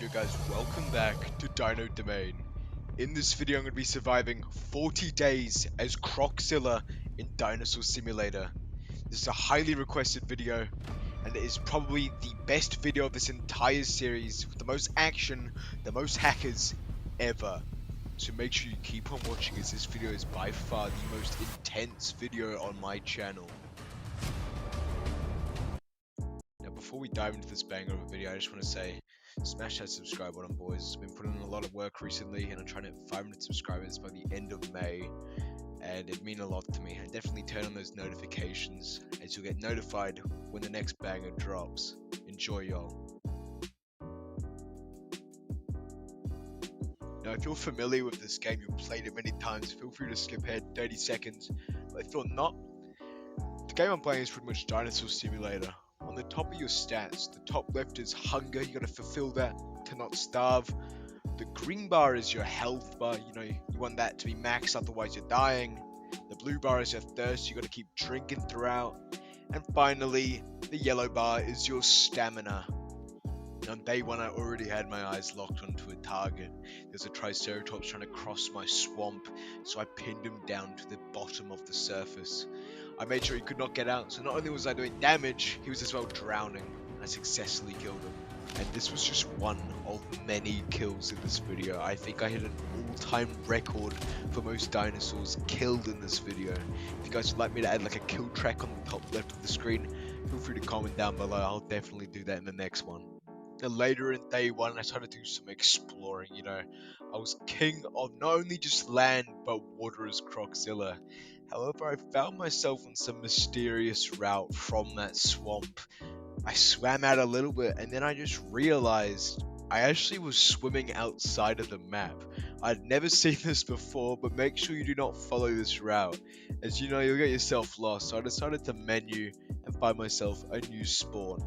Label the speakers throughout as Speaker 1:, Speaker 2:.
Speaker 1: Yo guys, welcome back to Dino Domain. In this video I'm going to be surviving 40 days as Croczilla in Dinosaur Simulator. This is a highly requested video, and it is probably the best video of this entire series with the most action, the most hackers ever. So make sure you keep on watching, as this video is by far the most intense video on my channel. Now before we dive into this banger of a video, I just want to say, smash that subscribe button, boys. I've been putting in a lot of work recently, and I'm trying to hit 500 subscribers by the end of May, and it'd mean a lot to me. And definitely turn on those notifications, as you'll get notified when the next banger drops. Enjoy, y'all. Now, if you're familiar with this game, you've played it many times, feel free to skip ahead 30 seconds. But if you're not, the game I'm playing is pretty much Dinosaur Simulator. On the top of your stats, the top left is hunger, you gotta fulfill that to not starve. The green bar is your health bar, you want that to be maxed, otherwise you're dying. The blue bar is your thirst, you gotta keep drinking throughout. And finally, the yellow bar is your stamina. And on day one, I already had my eyes locked onto a target. There's a Triceratops trying to cross my swamp, so I pinned him down to the bottom of the surface. I made sure he could not get out, so not only was I doing damage, he was as well drowning, and I successfully killed him. And this was just one of many kills in this video. I think I hit an all-time record for most dinosaurs killed in this video. If you guys would like me to add like a kill track on the top left of the screen, feel free to comment down below. I'll definitely do that in the next one. Now later in day one, I started to do some exploring, I was king of not only just land, but water as Croczilla. However, I found myself on some mysterious route from that swamp. I swam out a little bit, and then I just realized I actually was swimming outside of the map. I'd never seen this before, but make sure you do not follow this route, as you'll get yourself lost. So I decided to menu and find myself a new spawn.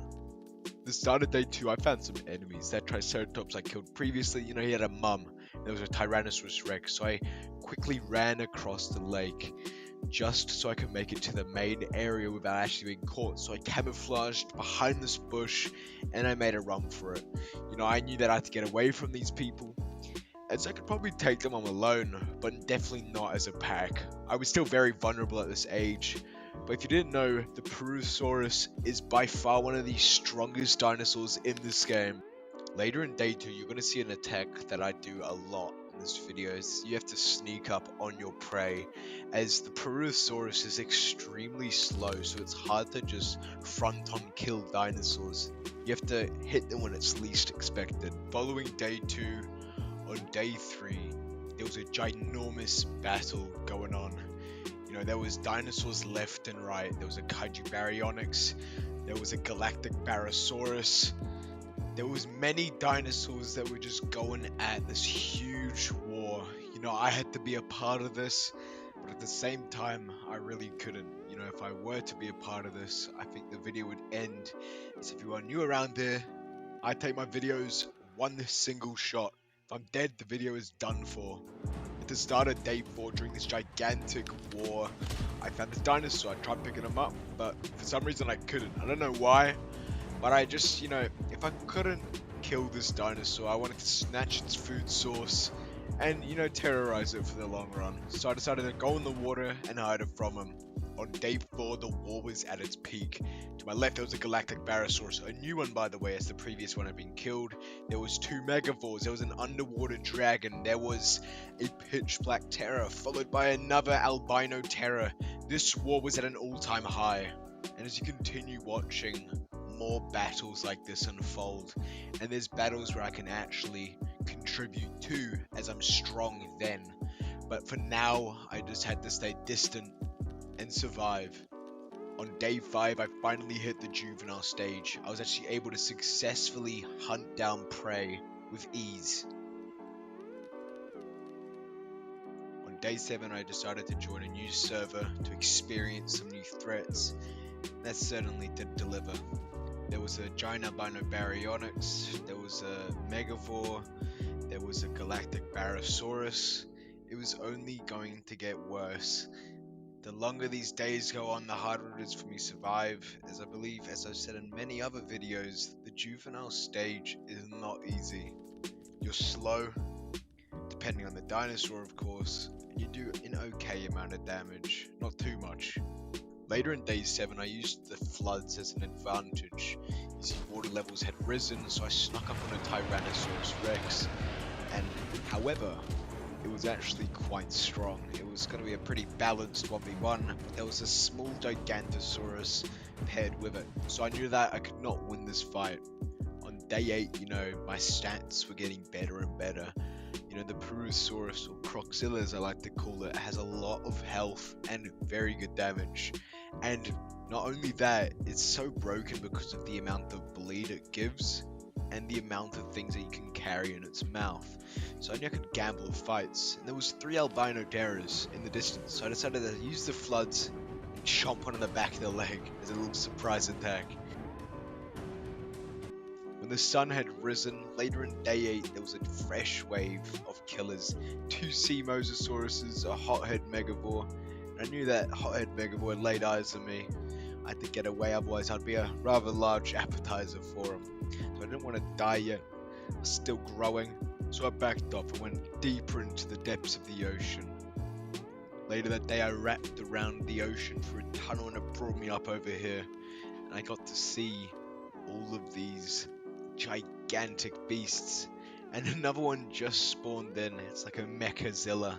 Speaker 1: The start of day 2, I found some enemies. That Triceratops I killed previously, he had a mum. There was a Tyrannosaurus Rex, so I quickly ran across the lake just so I could make it to the main area without actually being caught. So I camouflaged behind this bush and I made a run for it. I knew that I had to get away from these people, as I could probably take them on alone, but definitely not as a pack. I was still very vulnerable at this age. But if you didn't know, the Purussaurus is by far one of the strongest dinosaurs in this game. Later in day 2, you're going to see an attack that I do a lot in this video. You have to sneak up on your prey, as the Purussaurus is extremely slow, so it's hard to just front on kill dinosaurs. You have to hit them when it's least expected. Following day 2, on day 3, there was a ginormous battle going on. There was dinosaurs left and right. There was a Kaiju Baryonyx. There was a Galactic Barosaurus. There was many dinosaurs that were just going at this huge war. I had to be a part of this, but at the same time, I really couldn't. If I were to be a part of this, I think the video would end. As if you are new around here, I take my videos one single shot. If I'm dead, the video is done for. At the start of day 4, during this gigantic war, I found this dinosaur. I tried picking him up, but for some reason I couldn't. I don't know why, but I just, if I couldn't kill this dinosaur, I wanted to snatch its food source and, terrorize it for the long run. So I decided to go in the water and hide it from him. On day 4, the war was at its peak. To my left, there was a Galactic Barosaurus, a new one by the way, as the previous one had been killed. There was 2 Megavores, there was an underwater dragon, there was a pitch black terror, followed by another albino terror. This war was at an all-time high. And as you continue watching, more battles like this unfold. And there's battles where I can actually contribute to, as I'm strong then. But for now, I just had to stay distant and survive. On day 5, I finally hit the Juvenile stage. I was actually able to successfully hunt down prey with ease. On day 7, I decided to join a new server to experience some new threats. That certainly did deliver. There was a giant albino Baryonyx, there was a Megavore, there was a Galactic Barosaurus. It was only going to get worse. The longer these days go on, the harder it is for me to survive, as I believe, as I've said in many other videos, the Juvenile stage is not easy. you're slow, depending on the dinosaur of course, and you do an okay amount of damage, not too much. Later in day 7 I used the floods as an advantage. You see water levels had risen, so I snuck up on a Tyrannosaurus Rex, and however, it was actually quite strong. It was going to be a pretty balanced 1v1, but there was a small Gigantosaurus paired with it, so I knew that I could not win this fight. On day 8, you know, my stats were getting better and better. You know, the Purussaurus, or Croczilla as I like to call it, has a lot of health and very good damage. And not only that, it's so broken because of the amount of bleed it gives and the amount of things that you can carry in its mouth. So I knew I could gamble with fights, and there was 3 albino terrors in the distance, so I decided to use the floods and chomp one in the back of the leg as a little surprise attack. When the sun had risen, later in day 8, there was a fresh wave of killers. 2 sea mosasauruses, a hothead megavore, and I knew that hothead megavore had laid eyes on me. I had to get away, otherwise I'd be a rather large appetizer for him. So I didn't want to die yet. I was still growing, so I backed off and went deeper into the depths of the ocean. Later that day I wrapped around the ocean for a tunnel and it brought me up over here, and I got to see all of these gigantic beasts, and another one just spawned in. It's like a Mechazilla.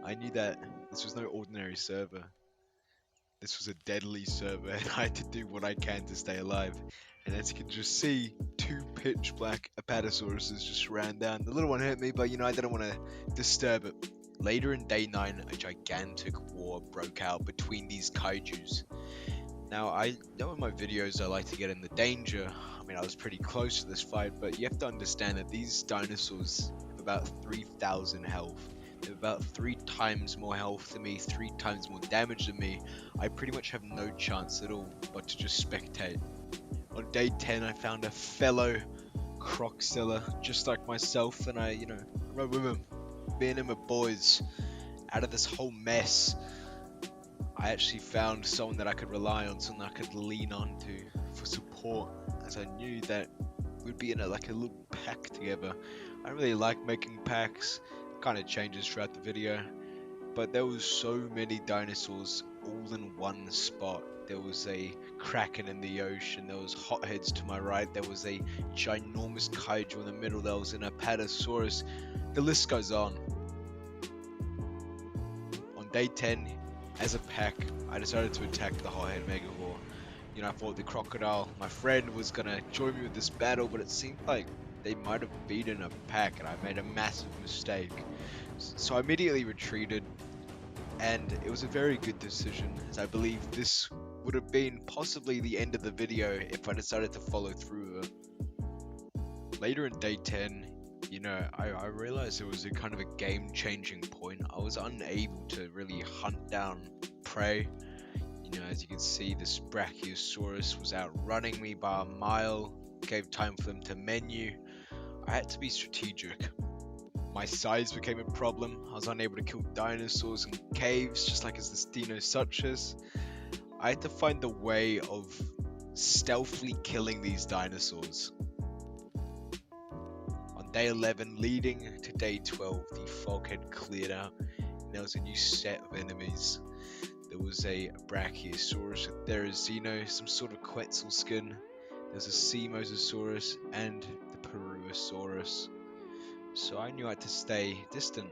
Speaker 1: I knew that this was no ordinary server. This was a deadly server, and I had to do what I can to stay alive. And as you can just see, 2 pitch black Apatosauruses just ran down. The little one hit me, but you know, I didn't want to disturb it. Later in day 9, a gigantic war broke out between these kaijus. Now, I know in my videos I like to get in the danger. I mean, I was pretty close to this fight, but you have to understand that these dinosaurs have about 3,000 health. They have about 3 times more health than me, 3 times more damage than me. I pretty much have no chance at all but to just spectate. On day 10, I found a fellow Croczilla, just like myself, and I rode with him. Me and him are boys. Out of this whole mess, I actually found someone that I could rely on, someone that I could lean on to for support, as I knew that we'd be in a little pack together. I don't really like making packs, kind of changes throughout the video, but there was so many dinosaurs all in one spot. There was a kraken in the ocean, there was hotheads to my right, there was a ginormous kaiju in the middle, there was an Apatosaurus, the list goes on. On day 10, as a pack, I decided to attack the hothead megavore. You know, I thought the crocodile, my friend, was gonna join me with this battle, but it seemed like they might have beaten a pack and I made a massive mistake. So I immediately retreated, and it was a very good decision, as I believe this would have been possibly the end of the video if I decided to follow through with it. Later in day 10, you know, I realized it was a kind of a game-changing point. I was unable to really hunt down prey. You know, as you can see, this Brachiosaurus was outrunning me by a mile, gave time for them to menu. I had to be strategic. My size became a problem. I was unable to kill dinosaurs in caves, just like as this Dinosaur. I had to find a way of stealthily killing these dinosaurs. On day 11, leading to day 12, the fog had cleared out, and there was a new set of enemies. There was a Brachiosaurus, a Therizino, some sort of Quetzal skin. There was a sea mosasaurus and the Purussaurus. So I knew I had to stay distant.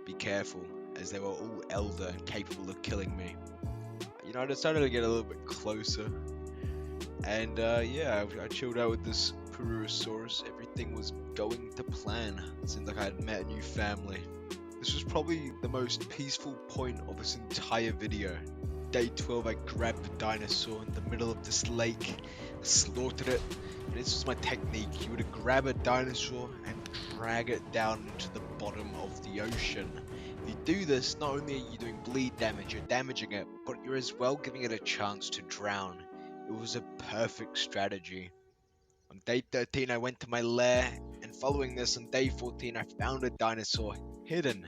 Speaker 1: Be careful, as they were all elder and capable of killing me. You know, I decided to get a little bit closer. And yeah, I chilled out with this Purussaurus. Everything was going to plan. It seemed like I had met a new family. This was probably the most peaceful point of this entire video. Day 12, I grabbed the dinosaur in the middle of this lake, slaughtered it, and this was my technique. You would grab a dinosaur and drag it down into the bottom of the ocean. If you do this, not only are you doing bleed damage, you're damaging it, but you're as well giving it a chance to drown. It was a perfect strategy. On day 13, I went to my lair, and following this, on day 14, I found a dinosaur hidden,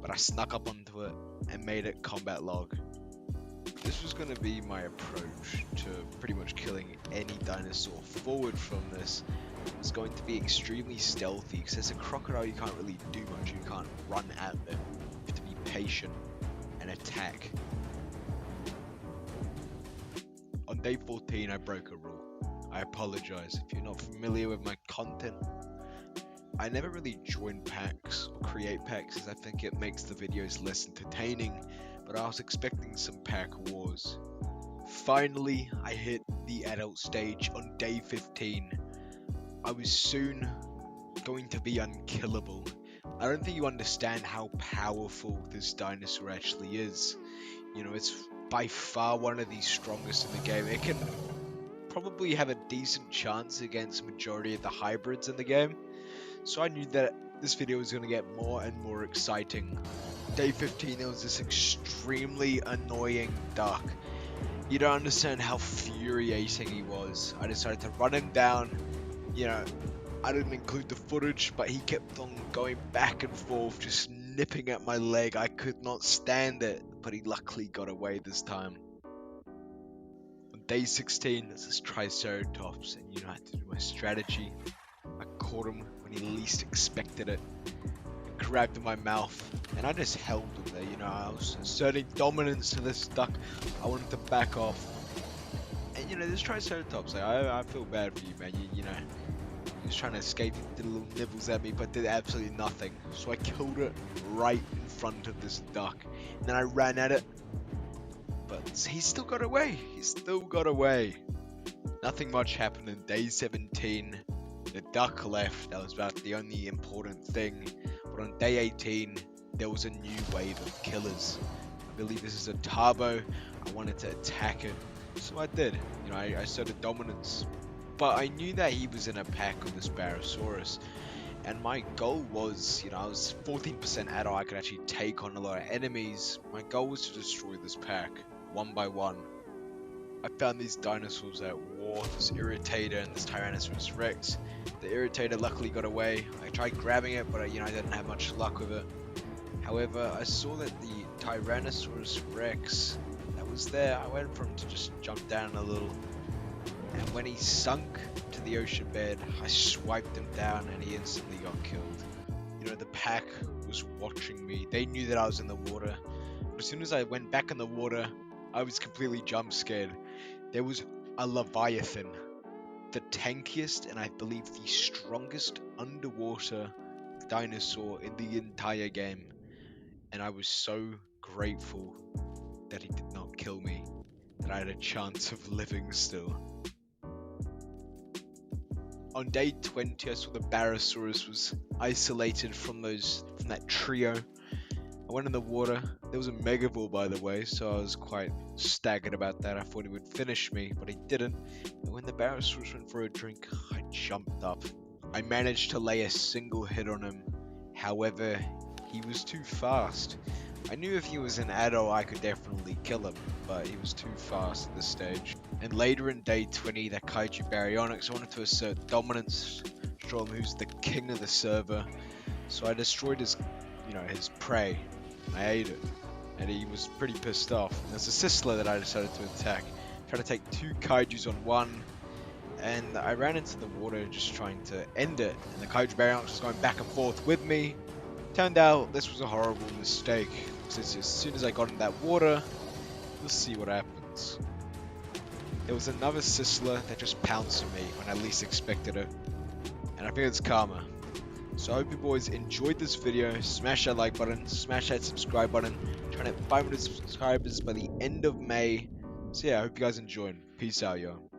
Speaker 1: but I snuck up onto it and made it combat log. This was going to be my approach to pretty much killing any dinosaur forward from this, was going to be extremely stealthy, because as a crocodile you can't really do much, you can't run at them, you have to be patient and attack. On day 14 I broke a rule. I apologize. If you're not familiar with my content, I never really join packs or create packs, as I think it makes the videos less entertaining, but I was expecting some pack wars. Finally, I hit the adult stage on day 15. I was soon going to be unkillable. I don't think you understand how powerful this dinosaur actually is. You know, it's by far one of the strongest in the game. It can probably have a decent chance against majority of the hybrids in the game. So I knew that this video was going to get more and more exciting. Day 15, there was this extremely annoying duck. You don't understand how infuriating he was. I decided to run him down. You know, I didn't include the footage, but he kept on going back and forth, just nipping at my leg. I could not stand it, but he luckily got away this time. On day 16, there's this Triceratops, and you know, I had to do my strategy. I caught him when he least expected it, and grabbed in my mouth, and I just held him there. You know, I was asserting dominance to this duck. I wanted to back off, and you know, this Triceratops, like, I feel bad for you, man. You know, he was trying to escape, did little nibbles at me, but did absolutely nothing. So I killed it right in front of this duck, and then I ran at it, but he still got away. He still got away. Nothing much happened in day 17. The duck left. That was about the only important thing. But on day 18, there was a new wave of killers. I believe this is a Tabo. I wanted to attack it, so I did. You know, I asserted dominance. But I knew that he was in a pack with this Purussaurus, and my goal was, you know, I was 14% adult. I could actually take on a lot of enemies. My goal was to destroy this pack one by one. I found these dinosaurs at war, this Irritator and this Tyrannosaurus Rex. The Irritator luckily got away. I tried grabbing it, but you know, I didn't have much luck with it. However, I saw that the Tyrannosaurus Rex that was there, I went for him to just jump down a little. And when he sunk to the ocean bed, I swiped him down and he instantly got killed. You know, the pack was watching me. They knew that I was in the water. But as soon as I went back in the water, I was completely jump scared. There was a Leviathan, the tankiest and I believe the strongest underwater dinosaur in the entire game. And I was so grateful that he did not kill me, that I had a chance of living still. On day 20, I saw the Barosaurus was isolated from that trio. I went in the water. There was a Megavore, by the way, so I was quite staggered about that. I thought he would finish me, but he didn't. And when the Barosaurus went for a drink, I jumped up. I managed to lay a single hit on him. However, he was too fast. I knew if he was an adult, I could definitely kill him, but he was too fast at this stage. And later in day 20, that Kaiju Baryonyx, I wanted to assert dominance, show him who's the king of the server. So I destroyed his prey. I ate it, and he was pretty pissed off. And there's a Sisler that I decided to attack, trying to take two Kaijus on one, and I ran into the water just trying to end it, and the Kaiju Baryonyx was going back and forth with me. Turned out this was a horrible mistake, because as soon as I got in that water, we'll see what happens. There was another Sisler that just pounced on me when I least expected it, and I think it's karma. So I hope you boys enjoyed this video. Smash that like button, smash that subscribe button. Trying to hit 500 subscribers by the end of May. So yeah, I hope you guys enjoyed. Peace out, yo.